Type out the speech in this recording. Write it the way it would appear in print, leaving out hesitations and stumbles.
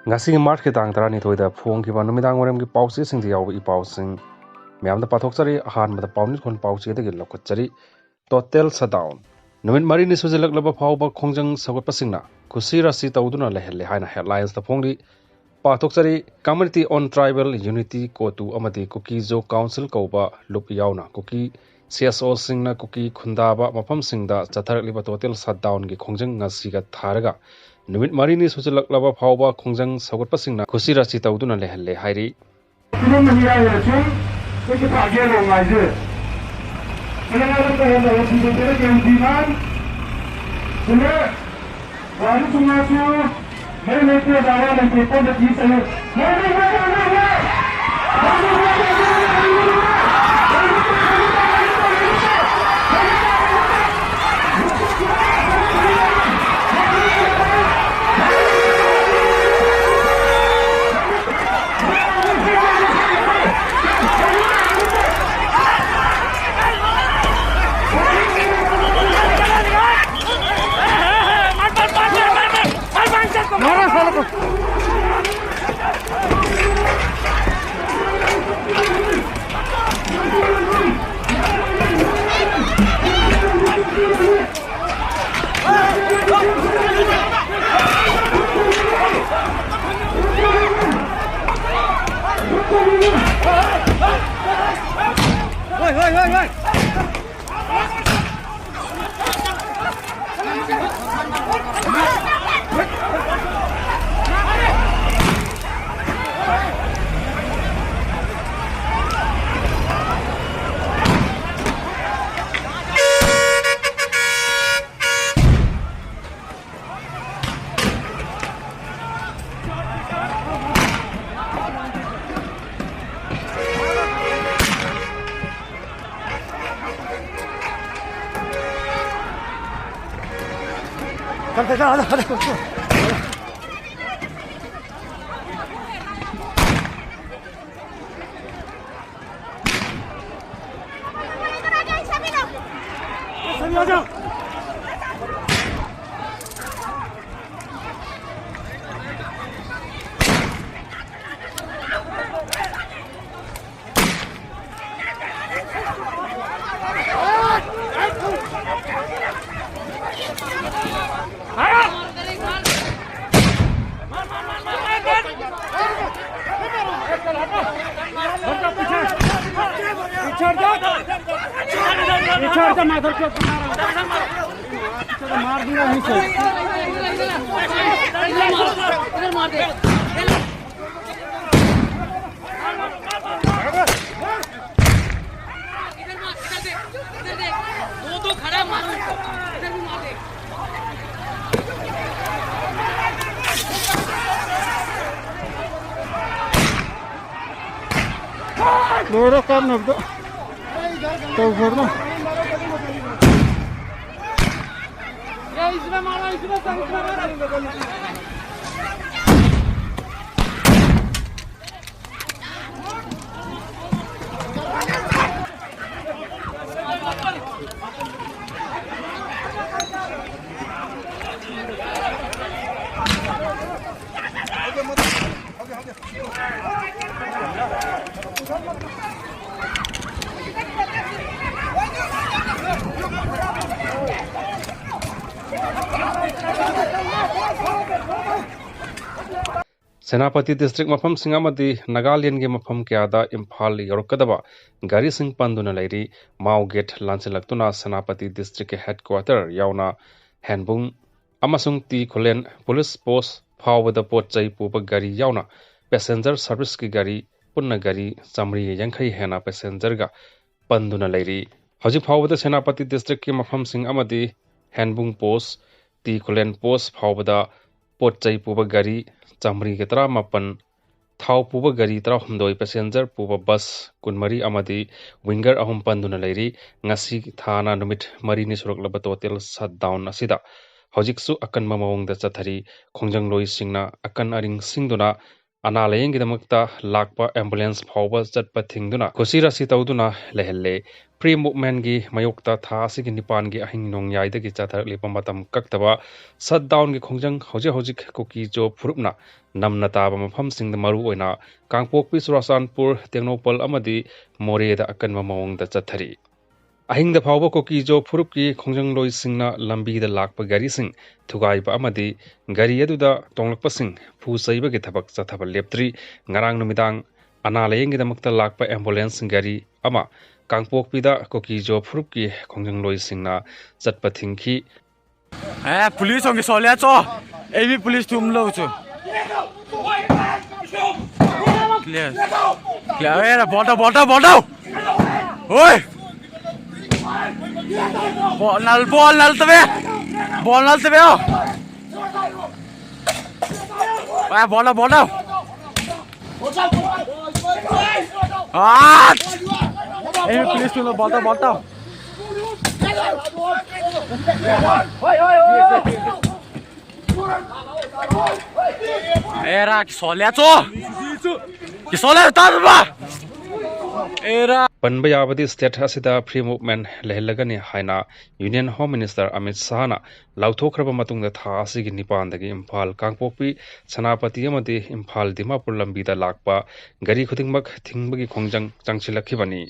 ngasi March ki tang 12 da phongkiba numidang waremgi pausi singdi yaw I pausing mayamda pathokchari ahanbada pawnit khon pausi dagi lokotchari total shutdown numit mari ni sujilaklaba phawba khongjang sagotpasingna kusi rasi tawduna lehelle haina headlines da phongri pathokchari community on tribal unity kotu amadi kukizo council kauba lup yauna kuki CSO singna kuki khundaba mafam singda chatharakliba total shutdown gi khongjang ngasi ga tharaga numit mari ni sujilaklaba phawba khongjang sagotpasingna kusi rasi tawduna lehelle hairi Doğru kalmadı. Doğru. Ya izle mala izle sen izle. सेनापति district मफम सिंगामदी Nagaland के मफम क्यादा इम्फाल योरकदबा गारी Singh पंदुना Larry Maui gate लांसिलक्तुना सेनापति district के headquarter यावना हैंबुंग अमसुंग ती खुलेन police post फावद पोचै पुब गारी यावना passenger service की गारी पुन्ना गारी चामरी यंखै हेना पैसेंजर गा पंदुना लैरी हजि फावद सेनापति डिस्ट्रिक्ट के मफम सिंगामदी हैंबुंग पोस्ट ती खुलेन पोस्ट फावद पोचै पुब गारी चामरी के 13 थाव पुब गारी 13 पैसेंजर पुब बस 12 विंगर अहम पंदुना लैरी ngasi थाना नुमित मरीनी सुरकलब टोटल शटडाउन असिदा हौजिकसु अकन ममोंग द चथरी खोंजंग लोई सिंगना अकन अरिंग सिंगदुना अना लेंग दमकता लाकपा एम्बुलेंस फावबा चटपा थिंगदुना खुसी रसी तौदुना लेहल्ले फ्री मूवमेंट की मयोक्ता था की निपान की अहिंग नोंयाई की चाथर लेपा मतम कक्तबा शटडाउन की खोंजंग हौजिक कुकी जो फुरुपना नमना ताबा मफम सिंग मरु ओइना कांगपोकपी सुरासानपुर तेंगनोपल अमदी मोरेदा अकनबा मवंग दा चथरी अहिंग द फावबा कुकी जो फुरुप की खोंजंग लोई सिंगना लंबी द लाकपा गारी सिंग थुगाइबा अमदी गारी अदुदा तोंगलकपा सिंग फु सैबा की थबक चथबा लेप्त्री ngarang numitang अना लायेंगीदमक्ता लाकपा एम्बुलेंस गारी अमा कांगपोकपीदा कुकी जो फुरुप की खोंजंग लोई सिंगना चटपा थिंखी पुलिस होंगे सोलिया चो एबी पुलिस तुम लो चो क्लियर क्लियर बोल्टा ओए बॉल नल तबे ओ बोल एबी पुलिस तुम लो बोल्टा Era que soleato tarba era पंबा याबदी स्टेट असिदा फ्री मूवमेंट लेहलगनी हाइना यूनियन होम मिनिस्टर अमित शाहना लाउथोखरबा मतुंगदा था असिगी निपानदगी इम्फाल कांगपोकपी सनापति अमदी इम्फाल दिमापुर लंबीदा लाकपा गरी खुदिंगमक थिंगबगी खोंजंग चंगसिलखिबनी